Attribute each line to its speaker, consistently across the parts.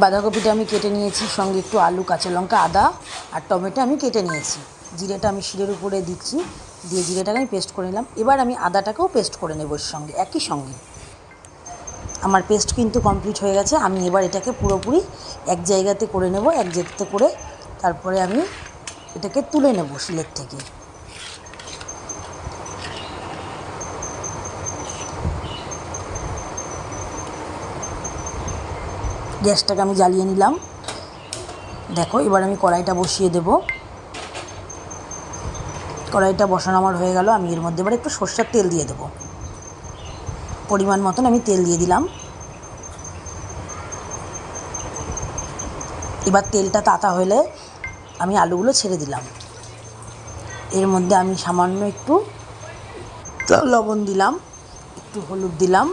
Speaker 1: বাঁধাকপিটা আমি কেটে নিয়েছি, সঙ্গে একটু আলু, কাঁচা লঙ্কা, আদা আর টমেটো আমি কেটে নিয়েছি। জিরেটা আমি শিলের উপরে দিচ্ছি, দিয়ে জিরেটাকে আমি পেস্ট করে নিলাম। এবার আমি আদাটাকেও পেস্ট করে নেব এর সঙ্গে, একই সঙ্গে। আমার পেস্ট কিন্তু কমপ্লিট হয়ে গেছে। আমি এবার এটাকে পুরোপুরি এক জায়গাতে করে নেব, এক জায়গাতে করে তারপরে আমি এটাকে তুলে নেব শিলের থেকে। গ্যাসটাকে আমি জ্বালিয়ে নিলাম। দেখো, এবার আমি কড়াইটা বসিয়ে দেব। কড়াইটা বসানো আমার হয়ে গেল। আমি এর মধ্যে এবার একটু সরষের তেল দিয়ে দেব। পরিমাণ মতন আমি তেল দিয়ে দিলাম। এবার তেলটা তাতা হলে আমি আলুগুলো ছেড়ে দিলাম। এর মধ্যে আমি সামান্য একটু লবণ দিলাম, একটু হলুদ দিলাম,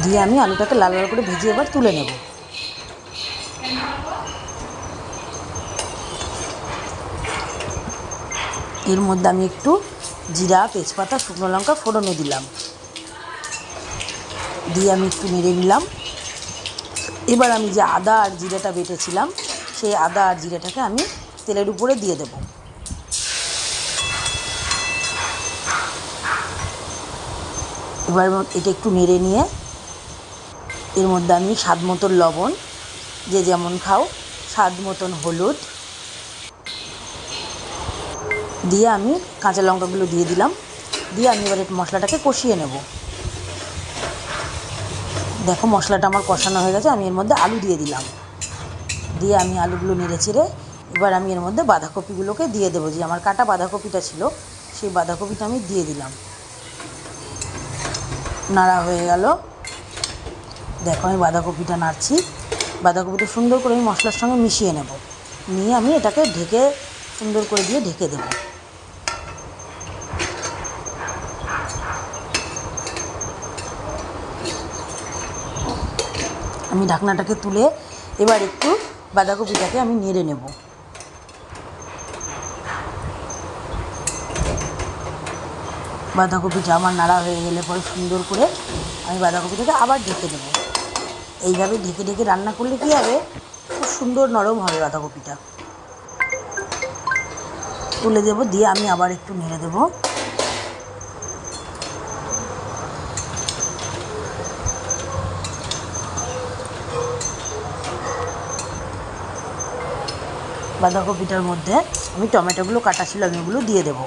Speaker 1: দিয়ে আমি আলুটাকে লাল লাল করে ভেজে এবার তুলে নেব। এর মধ্যে আমি একটু জিরা, তেজপাতা, শুকনো লঙ্কা ফোড়নে দিলাম, দিয়ে আমি একটু নেড়ে নিলাম। এবার আমি যে আদা আর জিরাটা বেটেছিলাম, সেই আদা আর জিরাটাকে আমি তেলের উপরে দিয়ে দেব। এবার এটা একটু নেড়ে নিয়ে এর মধ্যে আমি স্বাদ মতন লবণ, যে যেমন খাও, স্বাদ মতন হলুদ দিয়ে আমি কাঁচা লঙ্কাগুলো দিয়ে দিলাম। দিয়ে আমি এবার মশলাটাকে কষিয়ে নেব। দেখো, মশলাটা আমার কষানো হয়ে গেছে। আমি এর মধ্যে আলু দিয়ে দিলাম, দিয়ে আমি আলুগুলো নেড়ে চেড়ে এবার আমি এর মধ্যে বাঁধাকপিগুলোকে দিয়ে দেবো। যে আমার কাটা বাঁধাকপিটা ছিল, সেই বাঁধাকপিটা আমি দিয়ে দিলাম। নাড়া হয়ে গেল। দেখো, আমি বাঁধাকপিটা নাড়ছি। বাঁধাকপিটা সুন্দর করে আমি মশলার সঙ্গে মিশিয়ে নেব, নিয়ে আমি এটাকে ঢেকে সুন্দর করে দিয়ে ঢেকে দেব। আমি ঢাকনাটাকে তুলে এবার একটু বাঁধাকপিটাকে আমি নেড়ে নেব। বাঁধাকপিটা আমার নাড়া হয়ে গেলে পরে সুন্দর করে আমি বাঁধাকপিটাকে আবার ঢেকে দেবো। এইভাবে ঢেকে ঢেকে রান্না করলে কী হবে, খুব সুন্দর নরম হবে বাঁধাকপিটা। তুলে দেবো, দিয়ে আমি আবার একটু নেড়ে দেবো। বাঁধাকপিটার মধ্যে আমি টমেটোগুলো কাটা ছিল, আমি ওগুলো দিয়ে দেবো।